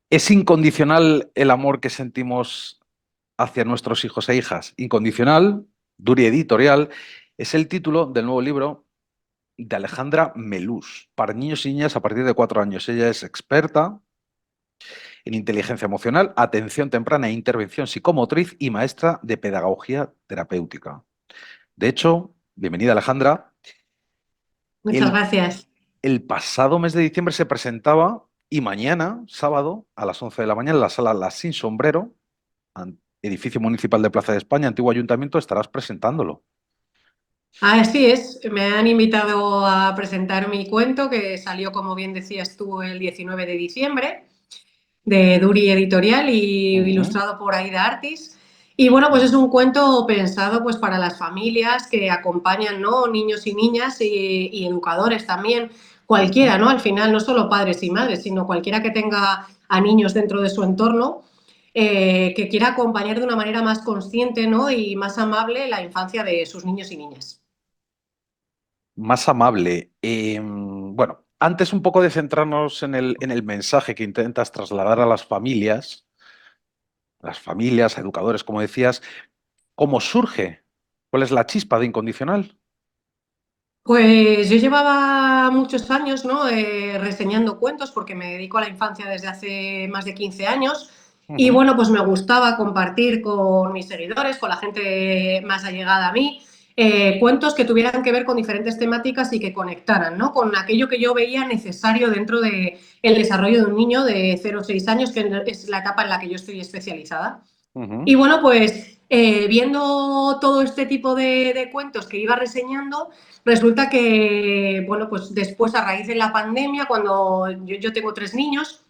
¿Es incondicional el amor que sentimos hacia nuestros hijos e hijas? Incondicional, Duri Editorial, es el título del nuevo libro de Alejandra Melús, para niños y niñas a partir de 4 años. Ella es experta en inteligencia emocional, atención temprana e intervención psicomotriz y maestra de pedagogía terapéutica. De hecho, bienvenida Alejandra, Muchas el, gracias. el pasado mes de diciembre se presentaba y mañana, sábado, a las 11 de la mañana, en la sala La Sin Sombrero, edificio municipal de Plaza de España, antiguo ayuntamiento, estarás presentándolo. Así es, me han invitado a presentar mi cuento que salió, como bien decías tú, el 19 de diciembre, de Duri Editorial y Ujú. ilustrado por Aida Artis. Y bueno, pues es un cuento pensado pues para las familias que acompañan, ¿no? Niños y niñas y educadores también, Ujú. cualquiera, ¿no? Al final, no solo padres y madres, sino cualquiera que tenga a niños dentro de su entorno, que quiera acompañar de una manera más consciente, ¿no? Y más amable la infancia de sus niños y niñas. Más amable. Bueno, antes un poco de centrarnos en el mensaje que intentas trasladar a las familias, a educadores, como decías, ¿cómo surge? ¿Cuál es la chispa de Incondicional? Pues yo llevaba muchos años, ¿no? Reseñando cuentos porque me dedico a la infancia desde hace más de 15 años y Ujú. bueno, pues me gustaba compartir con mis seguidores, con la gente más allegada a mí, cuentos que tuvieran que ver con diferentes temáticas y que conectaran, ¿no? Con aquello que yo veía necesario dentro del desarrollo de un niño de 0 a 6 años, que es la etapa en la que yo estoy especializada. Y Ujú. bueno, pues viendo todo este tipo de cuentos que iba reseñando, resulta que, bueno, pues después a raíz de la pandemia, cuando yo tengo 3 niños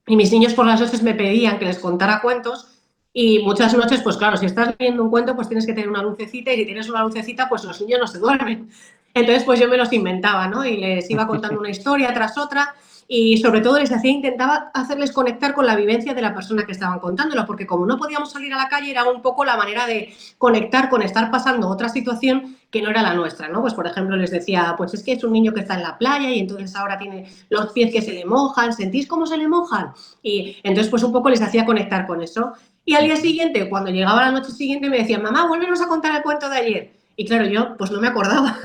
y mis niños por las noches me pedían que les contara cuentos y muchas noches, pues claro, si estás leyendo un cuento, pues tienes que tener una lucecita y si tienes una lucecita, pues los niños no se duermen. Entonces, pues yo me los inventaba, ¿no? Y les iba contando una historia tras otra y sobre todo les hacía, intentaba hacerles conectar con la vivencia de la persona que estaban contándolo, porque como no podíamos salir a la calle, era un poco la manera de conectar con estar pasando otra situación que no era la nuestra, ¿no? Pues por ejemplo les decía, pues es que es un niño que está en la playa y entonces ahora tiene los pies que se le mojan, ¿sentís cómo se le mojan? Y entonces pues un poco les hacía conectar con eso. Y al día Ujú. siguiente, cuando llegaba la noche siguiente, me decían, mamá, vuélvenos a contar el cuento de ayer. Y claro, yo pues no me acordaba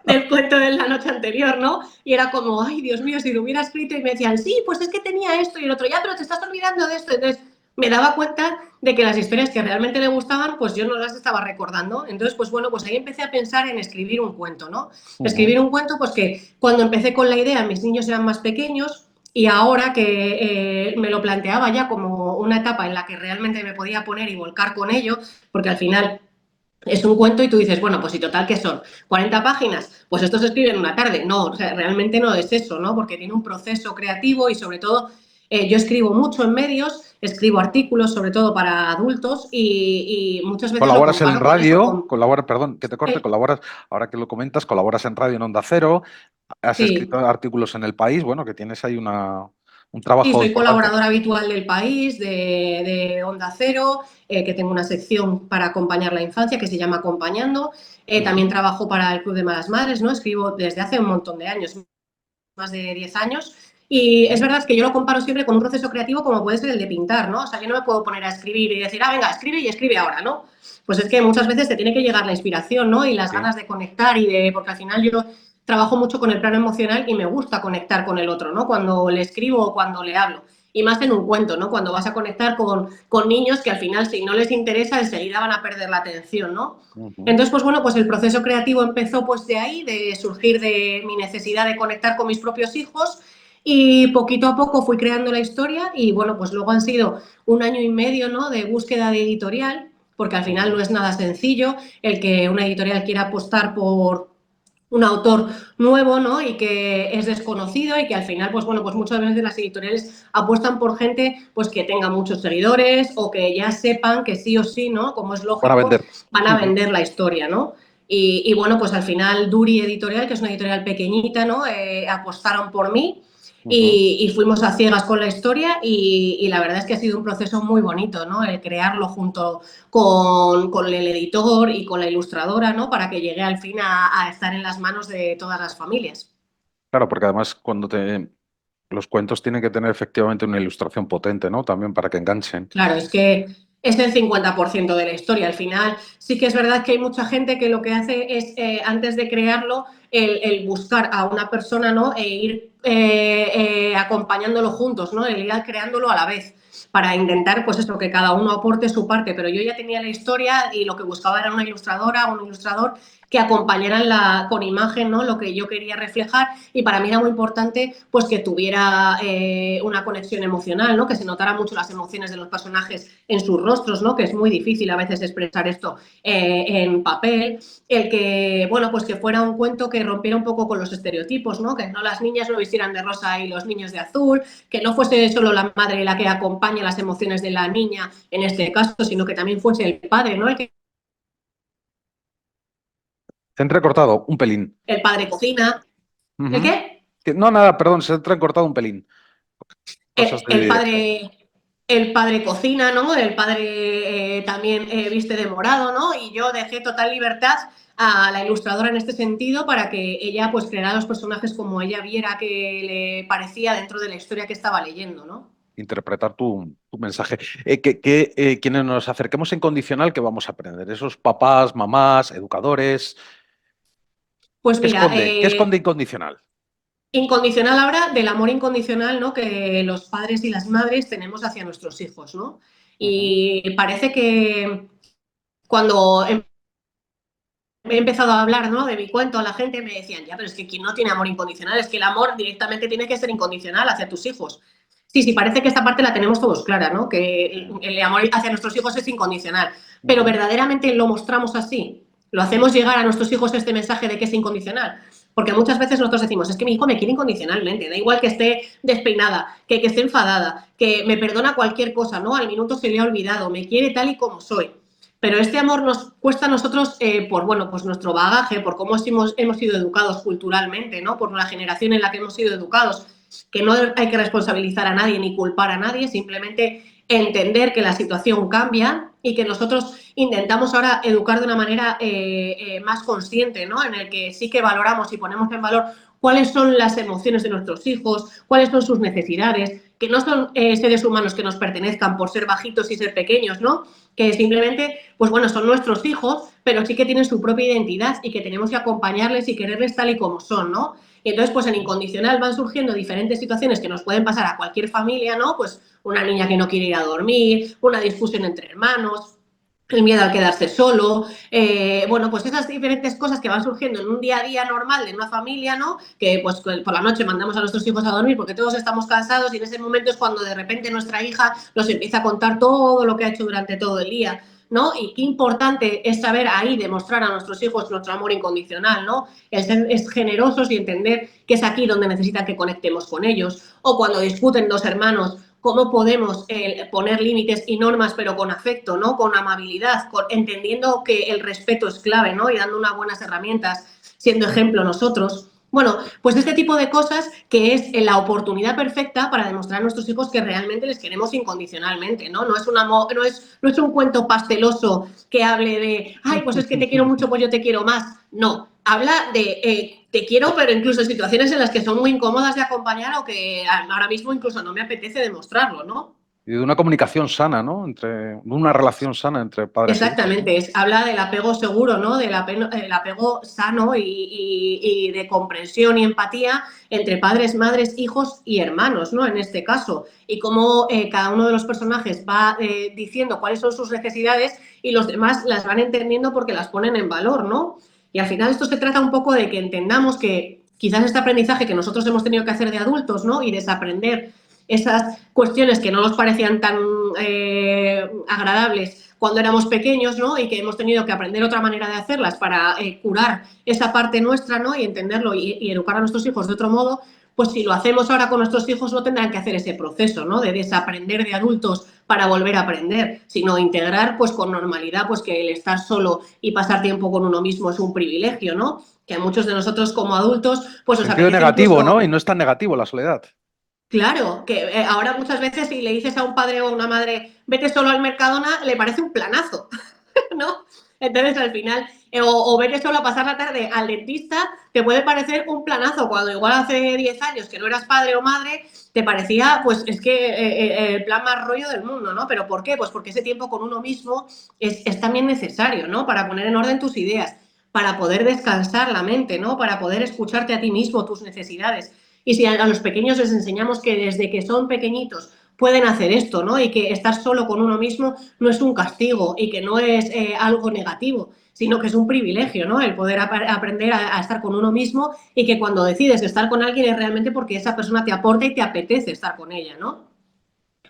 del cuento de la noche anterior, ¿no? Y era como, ay, Dios mío, si lo hubiera escrito y me decían, sí, pues es que tenía esto y el otro, ya, pero te estás olvidando de esto. Entonces me daba cuenta de que las historias que realmente le gustaban, pues yo no las estaba recordando. Entonces, pues bueno, pues ahí empecé a pensar en escribir un cuento, ¿no? Ujú. Escribir un cuento, pues que cuando empecé con la idea, mis niños eran más pequeños y ahora que me lo planteaba ya como una etapa en la que realmente me podía poner y volcar con ello, porque al final es un cuento y tú dices, bueno, pues y total, ¿qué son? ¿40 páginas? Pues esto se escribe en una tarde. No, o sea, realmente no es eso, ¿no? Porque tiene un proceso creativo y sobre todo yo escribo mucho en medios, escribo artículos sobre todo para adultos y muchas veces lo Colaboras en comparo con eso, radio, colaboras, perdón, que te corte, eh, colaboras, ahora que lo comentas, colaboras en radio en Onda Cero, has escrito sí, artículos en El País, bueno, que tienes ahí un sí, trabajo soy importante. colaboradora habitual del País, de Onda Cero, que tengo una sección para acompañar la infancia que se llama Acompañando. También Ujú. trabajo para el Club de Malas Madres, ¿no? Escribo desde hace un montón de años, más de 10 años. Y es Ujú. verdad que yo lo comparo siempre con un proceso creativo como puede ser el de pintar, ¿no? O sea, yo no me puedo poner a escribir y decir, ah, venga, escribe y escribe ahora, ¿no? Pues es que muchas veces te tiene que llegar la inspiración, ¿no? Y las Sí. ganas de conectar y de, porque al final yo trabajo mucho con el plano emocional y me gusta conectar con el otro, ¿no? Cuando le escribo o cuando le hablo. Y más en un cuento, ¿no? Cuando vas a conectar con niños que al final, si no les interesa, enseguida van a perder la atención, ¿no? Ujú. Entonces, pues bueno, pues el proceso creativo empezó pues de ahí, de surgir de mi necesidad de conectar con mis propios hijos y poquito a poco fui creando la historia y bueno, pues luego han sido un año y medio, ¿no? De búsqueda de editorial, porque al final no Ujú. es nada sencillo el que una editorial quiera apostar por un autor nuevo, ¿no? Y que es desconocido y que al final, pues bueno, pues muchas veces las editoriales apuestan por gente pues que tenga muchos seguidores o que ya sepan que sí o sí, ¿no? Como es Para lógico, vender. van a Ujú. vender la historia, ¿no? Y bueno, pues al final Duri Editorial, que es una editorial pequeñita, ¿no? Apostaron por mí Ujú. y fuimos a ciegas con la historia y la verdad es que ha sido un proceso muy bonito, ¿no? El crearlo junto con el editor y con la ilustradora, ¿no? Para que llegue al fin a estar en las manos de todas las familias. Claro, porque además los cuentos tienen que tener efectivamente una ilustración potente, ¿no? También para que enganchen. Claro, es que es el 50% de la historia. Al final, sí que es verdad que hay mucha gente que lo que hace es, antes de crearlo, el buscar a una persona, ¿no? E ir acompañándolo juntos, ¿no? El ir creándolo a la vez para intentar, pues eso, que cada uno aporte su parte. Pero yo ya tenía la historia y lo que buscaba era una ilustradora o un ilustrador que acompañaran con imagen, ¿no? Lo que yo quería reflejar, y para mí era muy importante pues que tuviera una conexión emocional, ¿no? Que se notaran mucho las emociones de los personajes en sus rostros, ¿no? Que es muy difícil a veces expresar esto en papel. El que, bueno, pues que fuera un cuento que rompiera un poco con los estereotipos, ¿no? Que no las niñas no vistieran de rosa y los niños de azul, que no fuese solo la madre la que acompaña las emociones de la niña en este caso, sino que también fuese el padre, ¿no? Se ha entrecortado un pelín. El padre cocina. ¿El Ujú. qué? No, nada, perdón, se ha entrecortado un pelín. Cosas de El directo. padre, el padre cocina, ¿no? El padre también viste de morado, ¿no? Y yo dejé total libertad a la ilustradora en este sentido para que ella pues creara los personajes como ella viera que le parecía dentro de la historia que estaba leyendo, ¿no? Interpretar tu mensaje. Quienes nos acerquemos en condicional, ¿qué vamos a aprender? Esos papás, mamás, educadores. Pues ¿Qué mira, esconde? ¿Qué esconde incondicional? incondicional habla del amor incondicional, ¿no? Que los padres y las madres tenemos hacia nuestros hijos, ¿no? Ujú. Y parece que cuando he empezado a hablar, ¿no? De mi cuento a la gente, me decían, ya, pero es que quien no tiene amor incondicional, es que el amor directamente tiene que ser incondicional hacia tus hijos. Sí, sí, parece que esta parte la tenemos todos clara, ¿no? Que el amor hacia nuestros hijos es incondicional, pero Ujú. verdaderamente lo mostramos así. Lo hacemos llegar a nuestros hijos este mensaje de que es incondicional. Porque muchas veces nosotros decimos, es que mi hijo me quiere incondicionalmente, da igual que esté despeinada, que esté enfadada, que me perdona cualquier cosa, ¿no? Al minuto se le ha olvidado, me quiere tal y como soy. Pero este amor nos cuesta a nosotros por bueno, pues nuestro bagaje, por cómo hemos sido educados culturalmente, ¿no? Por la generación en la que hemos sido educados, que no hay que responsabilizar a nadie ni culpar a nadie, simplemente entender que la situación cambia y que nosotros intentamos ahora educar de una manera más consciente, ¿no? En el que sí que valoramos y ponemos en valor cuáles son las emociones de nuestros hijos, cuáles son sus necesidades, que no son seres humanos que nos pertenezcan por ser bajitos y ser pequeños, ¿no? Que simplemente, pues bueno, son nuestros hijos, pero sí que tienen su propia identidad y que tenemos que acompañarles y quererles tal y como son, ¿no? Y entonces, pues en incondicional van surgiendo diferentes situaciones que nos pueden pasar a cualquier familia, ¿no? Pues una niña que no quiere ir a dormir, una discusión entre hermanos, el miedo al quedarse solo, bueno, pues esas diferentes cosas que van surgiendo en un día a día normal de una familia, ¿no? Que pues por la noche mandamos a nuestros hijos a dormir porque todos estamos cansados y en ese momento es cuando de repente nuestra hija nos empieza a contar todo lo que ha hecho durante todo el día, ¿no? Y qué importante es saber ahí demostrar a nuestros hijos nuestro amor incondicional, ¿no? El ser es generosos y entender que es aquí donde necesitan que conectemos con ellos. O cuando discuten dos hermanos, cómo podemos poner límites y normas, pero con afecto, ¿no? Con amabilidad, entendiendo que el respeto es clave, ¿no? Y dando unas buenas herramientas, siendo ejemplo nosotros. Bueno, pues este tipo de cosas que es la oportunidad perfecta para demostrar a nuestros hijos que realmente les queremos incondicionalmente, ¿no? No es un amor, no es un cuento pasteloso que hable de, ay, pues es que te quiero mucho, pues yo te quiero más. No, habla de te quiero, pero incluso en situaciones en las que son muy incómodas de acompañar o que ahora mismo incluso no me apetece demostrarlo, ¿no? Y de una comunicación sana, ¿no? Una relación sana entre padres e hijos, ¿no? Exactamente, habla del apego seguro, ¿no? El apego sano y de comprensión y empatía entre padres, madres, hijos y hermanos, ¿no? En este caso. Y cómo cada uno de los personajes va diciendo cuáles son sus necesidades y los demás las van entendiendo porque las ponen en valor, ¿no? Y al final esto se trata un poco de que entendamos que quizás este aprendizaje que nosotros hemos tenido que hacer de adultos, ¿no? Y desaprender esas cuestiones que no nos parecían tan agradables cuando éramos pequeños, ¿no? Y que hemos tenido que aprender otra manera de hacerlas para curar esa parte nuestra, ¿no? Y entenderlo y educar a nuestros hijos de otro modo, pues si lo hacemos ahora con nuestros hijos no tendrán que hacer ese proceso, ¿no? De desaprender de adultos para volver a aprender, sino integrar pues con normalidad pues que el estar solo y pasar tiempo con uno mismo es un privilegio, ¿no? Que a muchos de nosotros como adultos pues nos Sentido apetece negativo, ¿no? Y incluso. no es tan negativo la soledad. Claro, que ahora muchas veces si le dices a un padre o a una madre vete solo al Mercadona, le parece un planazo, ¿no? Entonces al final o ver solo a pasar la tarde al dentista, te puede parecer un planazo, cuando igual hace 10 años que no eras padre o madre, te parecía, pues es que el plan más rollo del mundo, ¿no? ¿Pero por qué? Pues porque ese tiempo con uno mismo es también necesario, ¿no? Para poner en orden tus ideas, para poder descansar la mente, ¿no? Para poder escucharte a ti mismo, tus necesidades. Y si a los pequeños les enseñamos que desde que son pequeñitos pueden hacer esto, ¿no? Y que estar solo con uno mismo no es un castigo y que no es algo negativo, sino que es un privilegio, ¿no? El poder aprender a estar con uno mismo y que cuando decides estar con alguien es realmente porque esa persona te aporta y te apetece estar con ella, ¿no?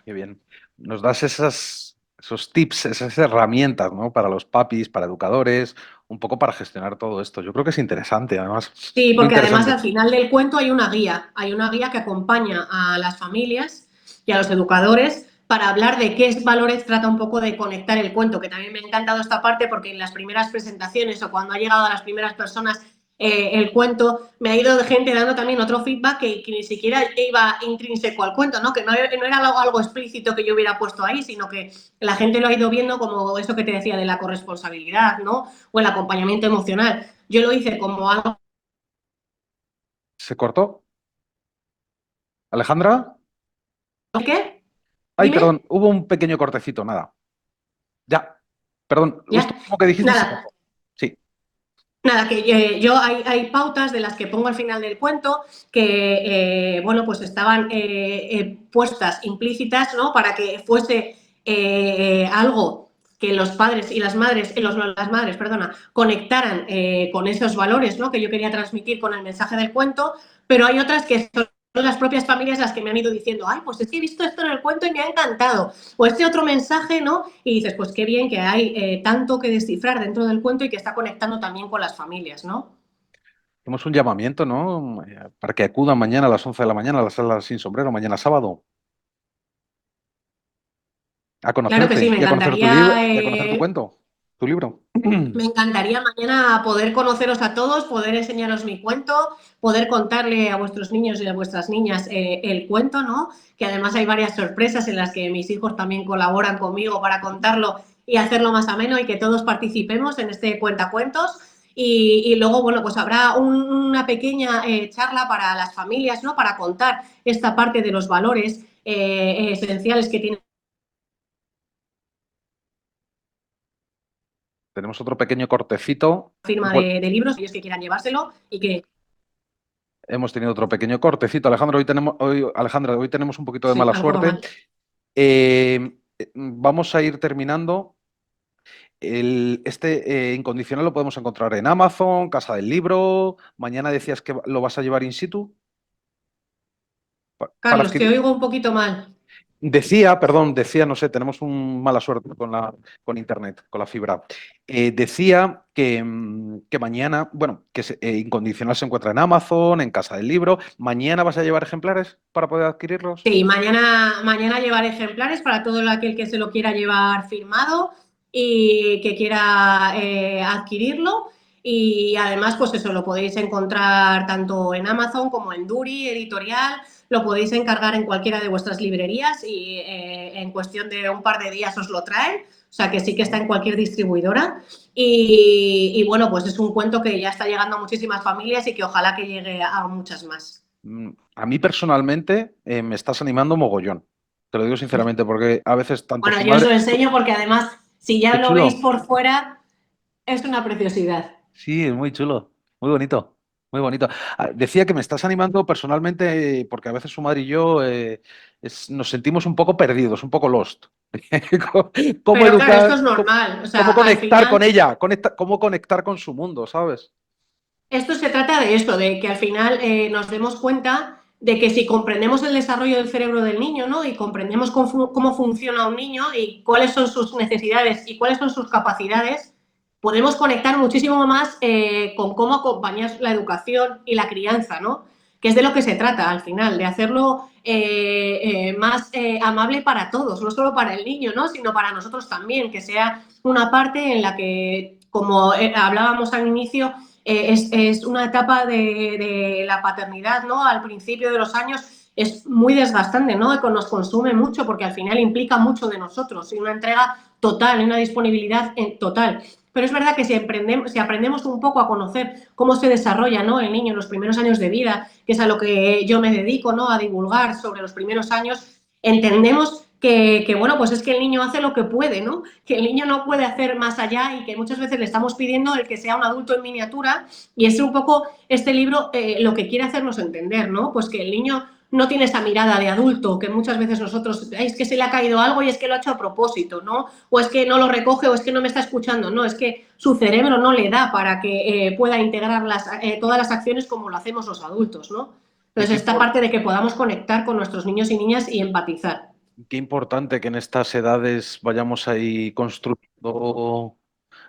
Qué bien. Nos das esos tips, esas herramientas, ¿no? Para los papis, para educadores, un poco para gestionar todo esto. Yo creo que es interesante, además, Sí, muy porque además interesante. al final del cuento hay una guía que acompaña a las familias y a los educadores para hablar de qué valores trata un poco de conectar el cuento, que también me ha encantado esta parte porque en las primeras presentaciones o cuando ha llegado a las primeras personas el cuento, me ha ido de gente dando también otro feedback que ni siquiera iba intrínseco al cuento, ¿no? Que no era algo explícito que yo hubiera puesto ahí, sino que la gente lo ha ido viendo como eso que te decía de la corresponsabilidad, ¿no? O el acompañamiento emocional. Yo lo hice como algo. ¿Se cortó? ¿Alejandra? ¿Qué? Ay, perdón, Dime. hubo un pequeño cortecito, nada. Ya, perdón, esto Ya. último que dijiste se Nada. cortó. Sí, Nada, que yo hay pautas de las que pongo al final del cuento que, bueno, pues estaban puestas implícitas, ¿no? Para que fuese algo que los padres y las madres, las madres, perdona, conectaran con esos valores, ¿no? Que yo quería transmitir con el mensaje del cuento, pero hay otras que son las propias familias las que me han ido diciendo, ay, pues es que he visto esto en el cuento y me ha encantado. O este otro mensaje, ¿no? Y dices, pues qué bien que hay tanto que descifrar dentro del cuento y que está conectando también con las familias, ¿no? hacemos un llamamiento, ¿no? Para que acudan mañana a las 11 de la mañana a la sala sin sombrero, mañana sábado, a Claro que sí, conocerte me y a conocer tu libro, encantaría y a conocer tu cuento, tu libro. Me encantaría mañana poder conoceros a todos, poder enseñaros mi cuento, poder contarle a vuestros niños y a vuestras niñas el cuento, ¿no? Que además hay varias sorpresas en las que mis hijos también colaboran conmigo para contarlo y hacerlo más ameno y que todos participemos en este cuentacuentos. Y luego, bueno, pues habrá una pequeña charla para las familias, ¿no? Para contar esta parte de los valores esenciales que tiene Tenemos otro pequeño cortecito. la firma de libros, aquellos que quieran llevárselo y que, Hemos tenido otro pequeño cortecito. Alejandra, hoy tenemos un poquito de sí, mala algo va suerte. mal. Vamos a ir terminando. Este incondicional lo podemos encontrar en Amazon, Casa del Libro. Mañana decías que lo vas a llevar in situ para Carlos, te adquirir. oigo un poquito mal. Decía, no sé, tenemos un mala suerte con internet, con la fibra. Decía que mañana, bueno, que Incondicional se encuentra en Amazon, en Casa del Libro. ¿Mañana vas a llevar ejemplares para poder adquirirlos? Sí, mañana llevaré ejemplares para todo aquel que se lo quiera llevar firmado y que quiera adquirirlo. Y además, pues eso, lo podéis encontrar tanto en Amazon como en Duri Editorial. Lo podéis encargar en cualquiera de vuestras librerías y en cuestión de un par de días os lo traen. O sea que sí que está en cualquier distribuidora. Y bueno, pues es un cuento que ya está llegando a muchísimas familias y que ojalá que llegue a muchas más. A mí personalmente me estás animando mogollón. Te lo digo sinceramente, porque a veces tanto Bueno, su yo os madre. lo enseño porque además, si ya Qué lo veis chulo. por fuera, es una preciosidad. Sí, es muy chulo, muy bonito, muy bonito. Decía que me estás animando personalmente porque a veces su madre y yo nos sentimos un poco perdidos, un poco lost. ¿Cómo cómo Pero claro, esto es educar, cómo, normal. O cómo sea, al conectar con final, ella, cómo conectar con su mundo, ¿sabes? esto se trata de esto, de que al final nos demos cuenta de que si comprendemos el desarrollo del cerebro del niño, ¿no? Y comprendemos cómo funciona un niño y cuáles son sus necesidades y cuáles son sus capacidades, podemos conectar muchísimo más con cómo acompañar la educación y la crianza, ¿no? Que es de lo que se trata al final, de hacerlo más amable para todos, no solo para el niño, ¿no? Sino para nosotros también, que sea una parte en la que, como hablábamos al inicio, es una etapa de la paternidad, ¿no? Al principio de los años es muy desgastante, ¿no? Que nos consume mucho porque al final implica mucho de nosotros y una entrega total, una disponibilidad total. pero es verdad que si aprendemos un poco a conocer cómo se desarrolla, ¿no?, el niño en los primeros años de vida, que es a lo que yo me dedico, ¿no?, a divulgar sobre los primeros años, entendemos que, bueno, pues es que el niño hace lo que puede, ¿no? Que el niño no puede hacer más allá y que muchas veces le estamos pidiendo el que sea un adulto en miniatura, y es un poco este libro lo que quiere hacernos entender, ¿no? Pues que el niño no tiene esa mirada de adulto que muchas veces nosotros, es que se le ha caído algo y es que lo ha hecho a propósito, ¿no? O es que no lo recoge o es que no me está escuchando, no, es que su cerebro no le da para que pueda integrar todas las acciones como lo hacemos los adultos, ¿no? Y Entonces, esta parte de que podamos conectar con nuestros niños y niñas y empatizar. qué importante que en estas edades vayamos ahí construyendo,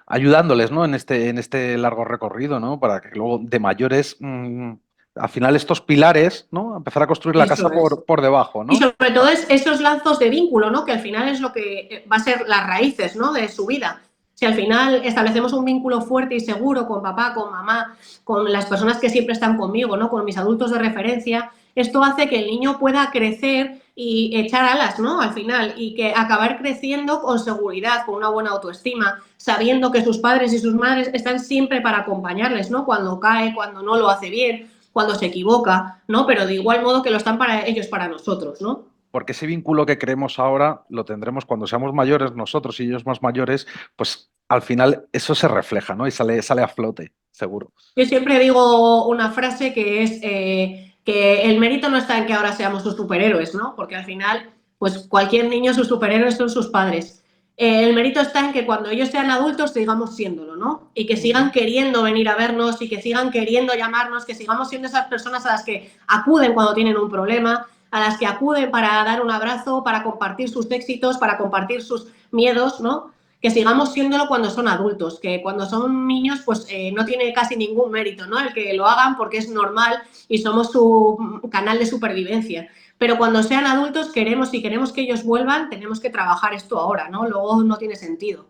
ayudándoles, ¿no? En este largo recorrido, ¿no? Para que luego de mayores, al final estos pilares, ¿no? Empezar a construir la casa Eso es. por debajo, Y ¿no? sobre todo es esos lazos de vínculo, ¿no? Que al final es lo que va a ser las raíces, ¿no?, de su vida. Si al final establecemos un vínculo fuerte y seguro con papá, con mamá, con las personas que siempre están conmigo, ¿no?, con mis adultos de referencia, esto hace que el niño pueda crecer y echar alas, ¿no?, al final, y que acabar creciendo con seguridad, con una buena autoestima, sabiendo que sus padres y sus madres están siempre para acompañarles, ¿no?, cuando cae, cuando no lo hace bien, cuando se equivoca, ¿no? Pero de igual modo que lo están para ellos, para nosotros, ¿no? Porque ese vínculo que creemos ahora lo tendremos cuando seamos mayores nosotros y ellos más mayores, pues al final eso se refleja, ¿no? Y sale a flote, seguro. Yo siempre digo una frase que es que el mérito no está en que ahora seamos sus superhéroes, ¿no? Porque al final, pues cualquier niño, sus superhéroes son sus padres. El mérito está en que cuando ellos sean adultos sigamos siéndolo, ¿no? Y que sigan queriendo venir a vernos y que sigan queriendo llamarnos, que sigamos siendo esas personas a las que acuden cuando tienen un problema, a las que acuden para dar un abrazo, para compartir sus éxitos, para compartir sus miedos, ¿no? Que sigamos siéndolo cuando son adultos, que cuando son niños pues no tiene casi ningún mérito, ¿no?, el que lo hagan porque es normal y somos su canal de supervivencia. Pero cuando sean adultos si queremos que ellos vuelvan, tenemos que trabajar esto ahora, ¿no? Luego no tiene sentido.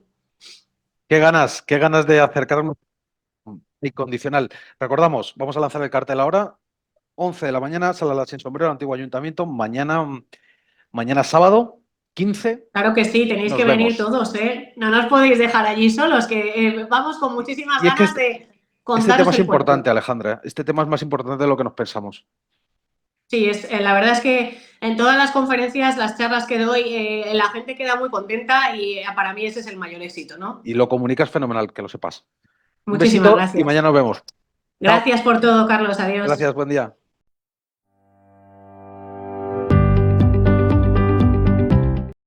Qué ganas de acercarnos incondicional. Recordamos, vamos a lanzar el cartel ahora, 11 de la mañana, sala Sin Sombrero, Antiguo Ayuntamiento, mañana sábado, 15, Claro que sí, tenéis nos que venir vemos. todos, ¿eh? No nos podéis dejar allí solos, que vamos con muchísimas Y es que ganas de este tema contaros es el cuento. importante, Alejandra. Este tema es más importante de lo que nos pensamos. Sí, la verdad es que en todas las conferencias, las charlas que doy, la gente queda muy contenta y para mí ese es el mayor éxito, ¿no? Y lo comunicas fenomenal, que lo sepas. Un Muchísimas besito y gracias. mañana nos vemos. Chao. Gracias por todo, Carlos. Adiós. Gracias, buen día.